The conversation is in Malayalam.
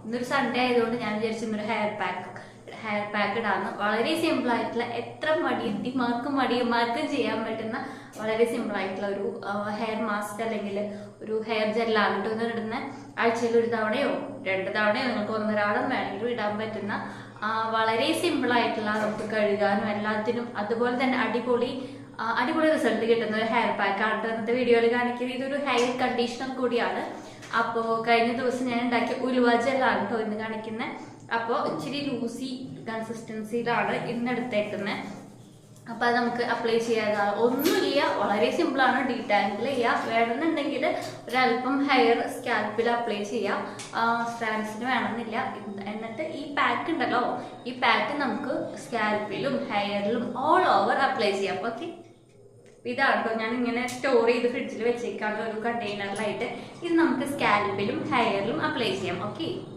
ഇന്നൊരു സൺഡേ ആയതുകൊണ്ട് ഞാൻ വിചാരിച്ചു ഇന്നൊരു ഹെയർ പാക്ക് ഇടാന്ന്. വളരെ സിമ്പിൾ ആയിട്ടുള്ള, എത്ര മടിയന്മാർക്കും ചെയ്യാൻ പറ്റുന്ന വളരെ സിമ്പിൾ ആയിട്ടുള്ള ഒരു ഹെയർ മാസ്ക് അല്ലെങ്കിൽ ഒരു ഹെയർ ജെല്ലാണ് കേട്ടോ ഇടുന്ന. ആഴ്ചയിൽ 1 തവണയോ 2 തവണയോ നിങ്ങൾക്ക് ഒന്നരാടം വേണമെങ്കിലും ഇടാൻ പറ്റുന്ന വളരെ സിമ്പിൾ ആയിട്ടുള്ള, നമുക്ക് കഴുകാനും എല്ലാത്തിനും അതുപോലെ തന്നെ അടിപൊളി റിസൾട്ട് കിട്ടുന്ന ഒരു ഹെയർ പാക്കാണ് ഇന്നത്തെ വീഡിയോയിൽ കാണിക്കുന്നത്. ഇതൊരു ഹെയർ കണ്ടീഷണർ കൂടിയാണ്. അപ്പോൾ കഴിഞ്ഞ ദിവസം ഞാൻ ഉണ്ടാക്കിയ ഉലുവ ജെല്ലാണ് കേട്ടോ ഇന്ന് കാണിക്കുന്നത്. അപ്പോൾ ഇച്ചിരി ലൂസി കൺസിസ്റ്റൻസിയിലാണ് ഇന്ന് എടുത്തേക്കുന്നത്. അപ്പോൾ അത് നമുക്ക് അപ്ലൈ ചെയ്യാതെ ഒന്നുമില്ല, വളരെ സിമ്പിളാണ്. ഡീടാങ്കിൾ ചെയ്യാം, വേണമെന്നുണ്ടെങ്കിൽ ഒരല്പം ഹെയർ സ്കാൽപ്പിൽ അപ്ലൈ ചെയ്യാം, സ്ട്രാൻഡ്സിന് വേണമെന്നില്ല. എന്നിട്ട് ഈ പാക്ക് ഉണ്ടല്ലോ, ഈ പാക്ക് നമുക്ക് സ്കാൽപ്പിലും ഹെയറിലും ഓൾ ഓവർ അപ്ലൈ ചെയ്യാം. ഓക്കെ, ഇതാണ് കേട്ടോ ഞാൻ ഇങ്ങനെ സ്റ്റോർ ചെയ്ത് ഫ്രിഡ്ജിൽ വെച്ചേക്കാനുള്ള ഒരു കണ്ടെയ്നറിലായിട്ട്. ഇത് നമുക്ക് സ്കാൽപ്പിലും ഹെയറിലും അപ്ലൈ ചെയ്യാം. ഓക്കെ.